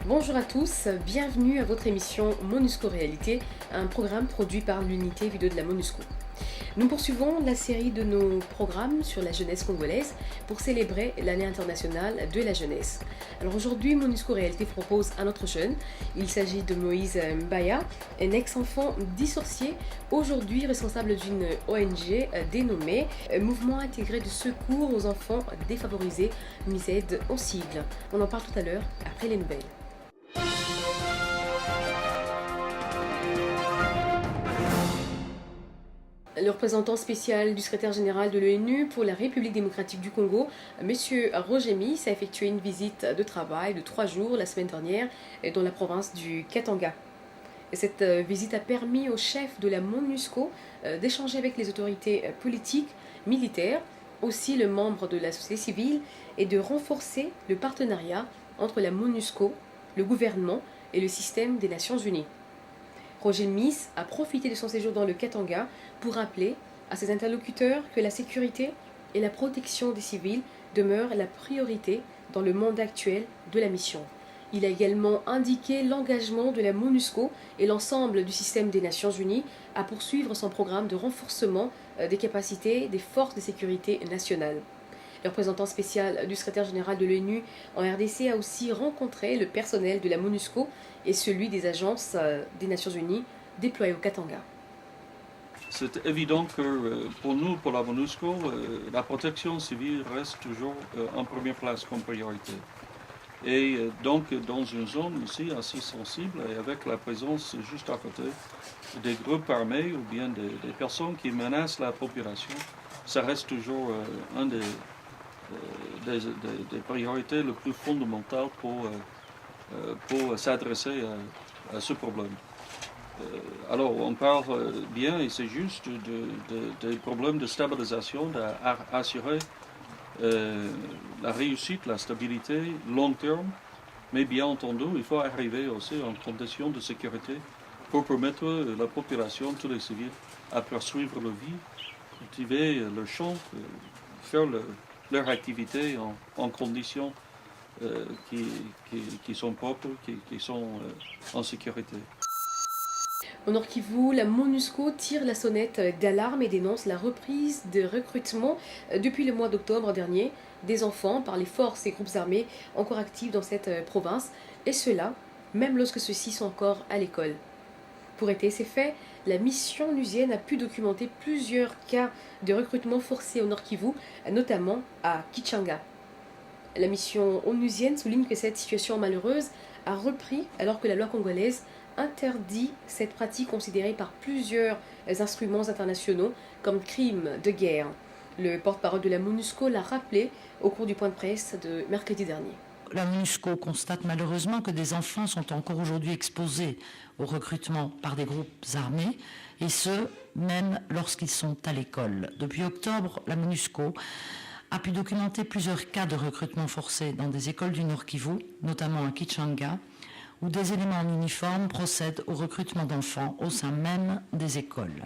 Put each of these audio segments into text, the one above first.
Bonjour à tous, bienvenue à votre émission MONUSCO Réalité, un programme produit par l'unité vidéo de la MONUSCO. Nous poursuivons la série de nos programmes sur la jeunesse congolaise pour célébrer l'année internationale de la jeunesse. Alors aujourd'hui, MONUSCO Réalité propose un autre jeune. Il s'agit de Moïse Mbaya, un ex-enfant dissorcié, aujourd'hui responsable d'une ONG dénommée Mouvement intégré de secours aux enfants défavorisés, MISED en sigle. On en parle tout à l'heure après les nouvelles. Le représentant spécial du secrétaire général de l'ONU pour la République démocratique du Congo, M. Roger Miss, a effectué une visite de travail de 3 jours la semaine dernière dans la province du Katanga. Cette visite a permis au chef de la MONUSCO d'échanger avec les autorités politiques, militaires, aussi le membre de la société civile, et de renforcer le partenariat entre la MONUSCO, le gouvernement et le système des Nations Unies. Roger Miss a profité de son séjour dans le Katanga pour rappeler à ses interlocuteurs que la sécurité et la protection des civils demeurent la priorité dans le monde actuel de la mission. Il a également indiqué l'engagement de la MONUSCO et l'ensemble du système des Nations Unies à poursuivre son programme de renforcement des capacités des forces de sécurité nationales. Le représentant spécial du secrétaire général de l'ONU en RDC a aussi rencontré le personnel de la MONUSCO et celui des agences des Nations Unies déployées au Katanga. C'est évident que pour nous, pour la MONUSCO, la protection civile reste toujours en première place comme priorité. Et donc dans une zone aussi assez sensible et avec la présence juste à côté des groupes armés ou bien des personnes qui menacent la population, ça reste toujours un des priorités les plus fondamentales pour s'adresser à ce problème. Alors, on parle bien, et c'est juste, des problèmes de stabilisation, d'assurer la réussite, la stabilité long terme, mais bien entendu, il faut arriver aussi en conditions de sécurité pour permettre à la population, tous les civils, à poursuivre leur vie, cultiver leur champ, faire leur activité en conditions qui sont propres, qui sont en sécurité. Au Nord Kivu, la MONUSCO tire la sonnette d'alarme et dénonce la reprise de recrutement depuis le mois d'octobre dernier des enfants par les forces et groupes armés encore actifs dans cette province, et cela même lorsque ceux-ci sont encore à l'école. Pour étayer ces faits, la mission onusienne a pu documenter plusieurs cas de recrutement forcé au Nord Kivu, notamment à Kichanga. La mission onusienne souligne que cette situation malheureuse a repris alors que la loi congolaise interdit cette pratique considérée par plusieurs instruments internationaux comme crime de guerre. Le porte-parole de la MONUSCO l'a rappelé au cours du point de presse de mercredi dernier. La MONUSCO constate malheureusement que des enfants sont encore aujourd'hui exposés au recrutement par des groupes armés, et ce, même lorsqu'ils sont à l'école. Depuis octobre, la MONUSCO a pu documenter plusieurs cas de recrutement forcé dans des écoles du Nord Kivu, notamment à Kichanga, où des éléments en uniforme procèdent au recrutement d'enfants au sein même des écoles.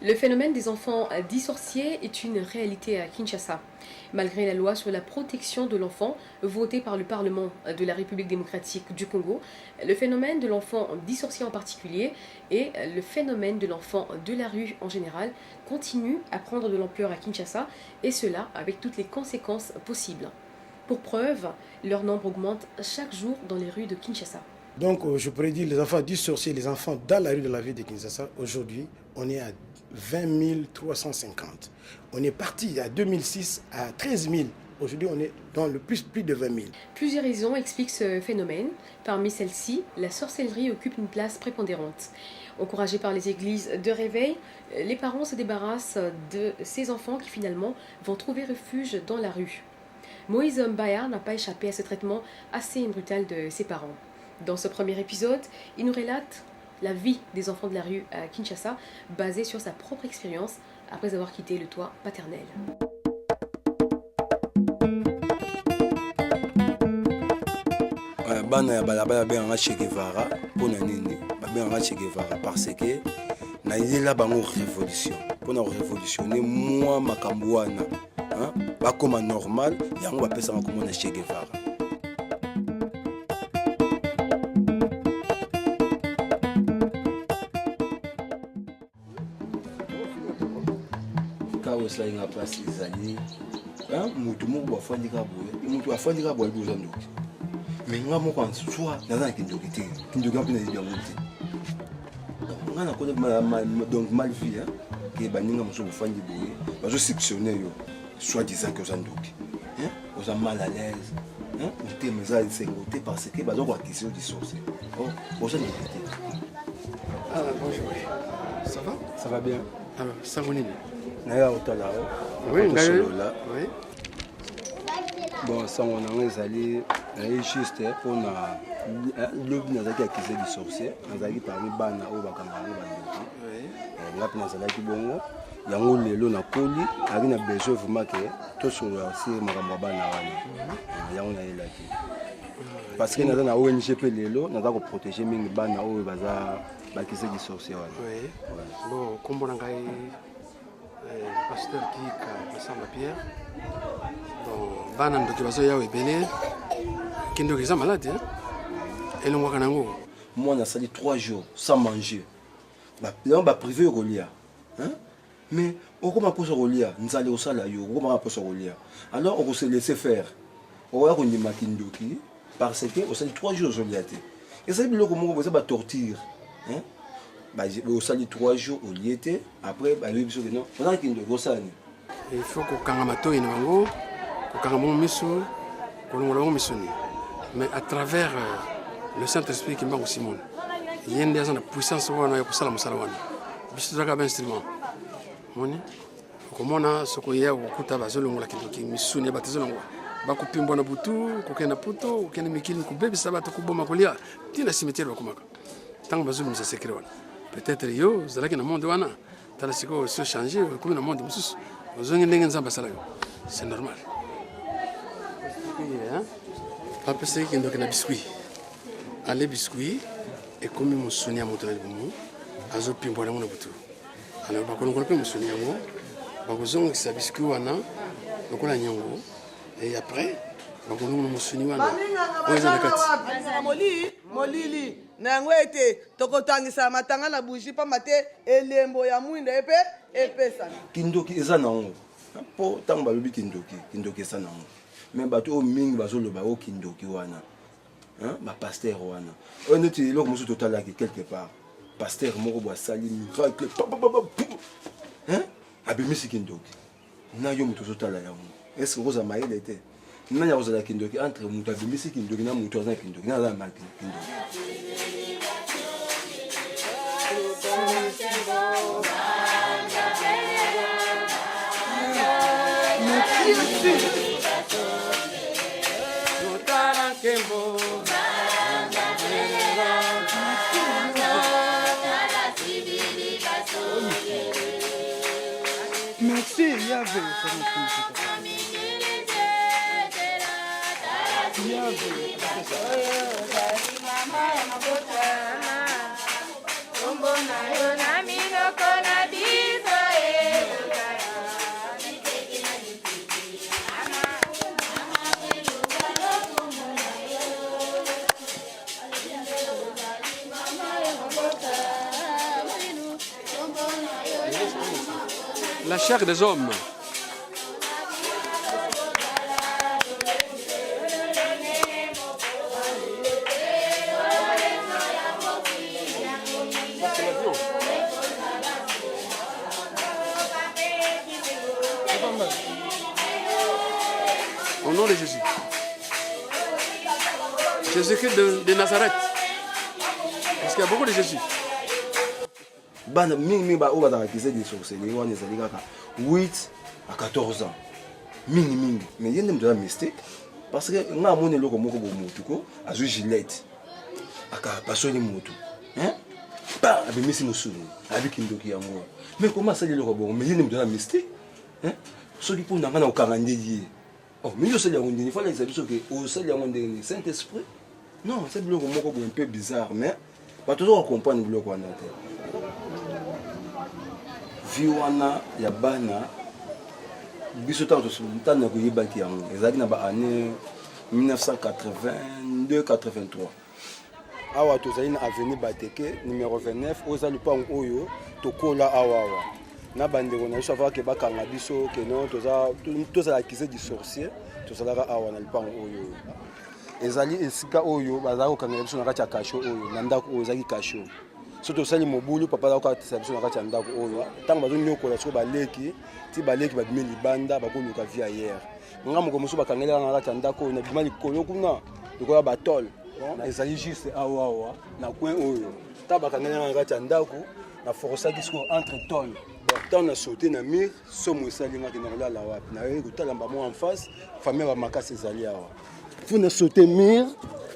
Le phénomène des enfants dissorciés est une réalité à Kinshasa. Malgré la loi sur la protection de l'enfant votée par le Parlement de la République démocratique du Congo, le phénomène de l'enfant dissorcié en particulier et le phénomène de l'enfant de la rue en général continuent à prendre de l'ampleur à Kinshasa, et cela avec toutes les conséquences possibles. Pour preuve, leur nombre augmente chaque jour dans les rues de Kinshasa. Donc je pourrais dire les enfants dissorciés, les enfants dans la rue de la ville de Kinshasa, aujourd'hui on est à 20 350. On est parti à 2006 à 13 000. Aujourd'hui on est dans le plus de 20 000. Plusieurs raisons expliquent ce phénomène. Parmi celles-ci, la sorcellerie occupe une place prépondérante. Encouragés par les églises de réveil, les parents se débarrassent de ces enfants qui finalement vont trouver refuge dans la rue. Moïse Mbaya n'a pas échappé à ce traitement assez brutal de ses parents. Dans ce premier épisode, il nous relate la vie des enfants de la rue à Kinshasa, basée sur sa propre expérience après avoir quitté le toit paternel. Bana ya balabala benganga Che Guevara mpona nini babenganga Che Guevara parce que nayelela bango révolution mpona korévolutionne mwa makambo wana bakoma normal yango bapesanga komona Che Guevara. Ka osalinga place ezali mutu moko bafandika boye mutu afandika boye boza ndoki mais nga moko en soi naza kindoki te kindoki mpe nayebi yango te nga nakona donc mal vie ke baninga mosusu bofandi boye bazosectionne yo soit disant que oza ndoki oza mal à l'aise motema eza esengo te parce que bazokoakisi yo disorce oza ndoki te. Bonjour. Ça va? Ça va bien. Alors, ça vous est? Naya otala Oui, là. oui. Bon, ça on a réalisé juste pour na lobi nazaki akise du sorcier nazaki parmi bana o bakangana bandoki. Oui. Là pour nazaki bongo yango lelo na koli ari na besoin vraiment que to sur aussi makambo bana wana. Yango na elaki. Parce que naza na ONG pe lelo naza ko protéger mingi bana o baza bakise du sorcier wana. Oui. Bon, comme on a pasteur qui Massamba Pierre. Bon, bana ndoki bazo yawe belé. Kindoki za malade hein. Et l'on voit kanango. Moi on a sali 3 jours sans manger. Ba privé rolia. Hein? Mais on comment pour se rolia, nous allons au salaire, on comment pour se rolia. Alors on se laisser faire. On va rendre ma kindoki parce que on sali 3 jours soliate. Et ça le comment on va torture. Hein? Bah au sali 3 jours au liété après bah lui biso non. On a kindoki au sali. Il faut qu'on kangamato inango, qu'on kangamo miso, qu'on ngolo misoni. Mais à travers le Saint-Esprit qui m'a aussi mon. Il y a une puissance wana ya kusala musala wana. Biso zaka ba instrument. Moni. Komona sokoya ukuta bazolongola kindoki misuni batezolongola. Bakupimbo na butu, kokena puto, kokena mikili kubebisa bato kuboma kolia. Tina cimetière bakomaka. Tant bazolu misa secret wana. Peut-être yo zalaki na monde wana. Tala siko se changer comme na monde mususu. C'est normal. Papa c'est qu'il y a des biscuits. Allez biscuits et comme mon sonia mon travail pour moi, azo pimbo na mon butu. Alors ba kono ko mon sonia mo, ba ko zonga sa biscuit wana, ko la nyongo et après ba kono mon sonia wana. Molili na ngwete tokotangisa matanga na bougie pa mate elembo ya mwinda epesa kindoki eza nango po tango balobi kindoki eza nango mais bato o mingi bazoloba o kindoki wana ba pasteur wana on neti eloko mosusu totalaki quelque part pasteur moko bo asali miracle abimisi kindoki na yo moto ozotala yango est-ce que oza mayele te nani akozala kindoki entre moto abimisi kindoki na moto aza kindoki na aza mal kindoki. Merci, il y avait la chair des hommes. Au nom de Jésus. Jésus-Christ de Nazareth. Parce qu'il y a beaucoup de Jésus. Bana mingi ba o bazaka kise de sorcellerie wana ezali kaka 8 à 14 ans mingi mais yende mdola mistake parce que nga mone loko moko bo mutu ko azu gilette aka pasoni mutu pa abimisi musuni abiki ndoki yango mais comment ça le robot mais il ne me donne mystique hein soki pour nanga na okanga ndeye oh mais yo sali yango ndeni fala isa biso ke o sali yango ndeni Saint Esprit non c'est biloko moko un peu bizarre mais pas toujours comprendre biloko wana te vi wana ya bana biso tantana koyebaki yango ezalaki na baannée 1982-83 awa tozali na avenue Bateke numéro 29 oza lupango oyo tokola awa na bandeko na biso avaka ke bakanga biso ke non tozala accusé du sorcier tozalaka awa na lupango oyo ezali esika oyo bazalaka kokangela biso na kati ya kasho oyo na ndako oyo ezalaki kasho so tosali mobulu papa azakokatisa biso na kati ya ndako oyo ntango bazonyokola siko baleki ti baleki babimi libanda bakoluka vie ailleurs nga moko mosusu bakangelaka na kati ya ndako oyo na bima likolo kuna likola batole ezali juste awawa na coin oyo ta bakangelaka na kati ya ndako na forosaki siko entre tole ntango na sauté na mire somo esalingaki na kolala wapi nayoki kotala mbamo en face famille bamakasi ezali awa fo na sauté mire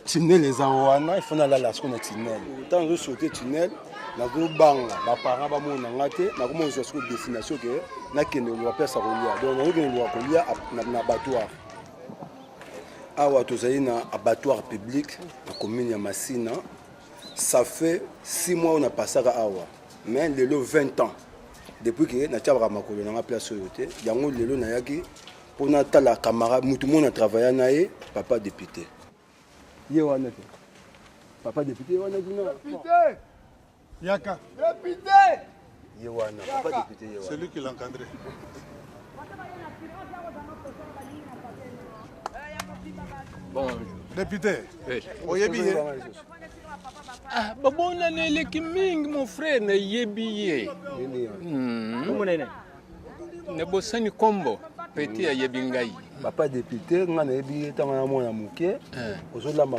tunnel eza wana ifo nalala siko na tunnel ntango nazosauté tunnel nazobanga baparent bamona nga te nakomona zwa siko destination ke nakende oluwa place ya kolia donc nakokende oluwa kolia na abattoir awa tozali na abattoir public na commune ya Masina ça fait 6 mois on a passé awa mais lelo 20 ans depuis que natiabaka makolo nanga place oyo te yango lelo nayaki mpona tala camarade mutu mona travailla na ye papa député ye wana te papa député wana kuna Député Yaka. Député ye wana papa député ye wana C'est lui qui l'a encadré. Bonjour. Député. Oui. Oyebi ye. Ah, babona neleki mingi mon frère na yebi ye. Ne bosani kombo peti ya yebi ngai. papa député nga nayebi ye ntango namona moke ozolamba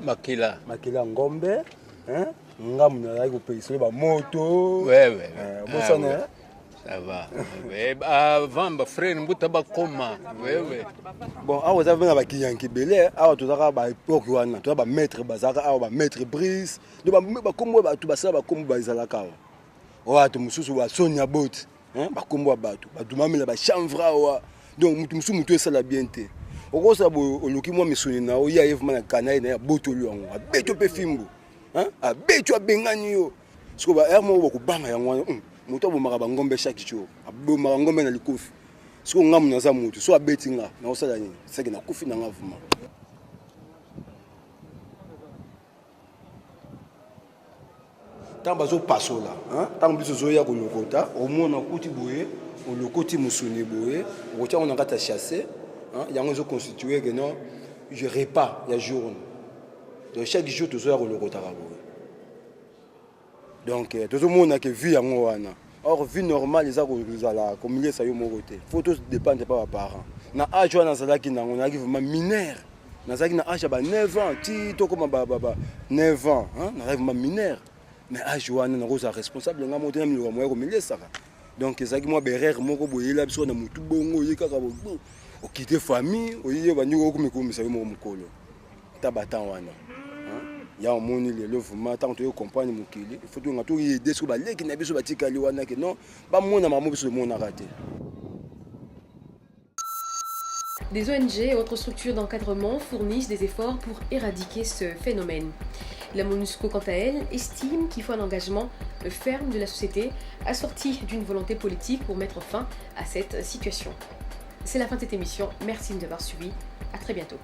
makila ngombe ngamu nazalaki kopekisele bamoto bosana Ça va. Avant, frère, mbuta bakoma. Bon, awa za venga bakiyanki bele, awa tozaka ba époque wana, toza ba maître bazaka awa ba maître Brice, do ba kombo ba tu basala ba kombo bazalaka awa. Owa to mususu wa Sonia Bot, ba kombo batu, ba dumamela ba chanvra awa. Donc musu mutu esala bien te. Okosa bo oluki mwa misuni na o ya evma na kanai na boto luango. Abeto pe fimbu. Abeto abengani yo. Siko ba ermo bo kubanga yango moto abomaka bangombe chaque jour abomaka ngombe na likofi siko ngamu naza motu so abeti nga na osala nini seki na kufi na nga vuma tamba zo pasola tamba biso zo ya kolokota omona kuti boye olokoti musuni boye okotia on ngata chasser yango zo constituer que non je repas ya journée donc chaque jour to zo ya kolokota ka boye. Donc, tout le monde a que vie en wana. Or, vie normale, ils ont comme il y a eu photos dépendent pas des parents. Na âge wana zalaki na on arrive vraiment mineur. Na zalaki na âge ba 9 ans, ti to comme ba 9 ans, na arrive vraiment mineur. Mais âge wana na rosa responsable nga monter na miloko moyo comme il saka. Donc, zalaki moi berère moko boyela biso na mutu bongo yekaka bo. O quitter famille, o yeba nyoko komisa yo mokolo. Tabatan wana. Ya omoni lelo vraiment tant que tu comprendre mokili il faut que tu aider sur ba leki na biso batikali wana ke non ba mona mamo biso mona raté. Des ONG et autres structures d'encadrement fournissent des efforts pour éradiquer ce phénomène. La MONUSCO, quant à elle, estime qu'il faut un engagement ferme de la société assorti d'une volonté politique pour mettre fin à cette situation. C'est la fin de cette émission. Merci de m'avoir suivi. À très bientôt.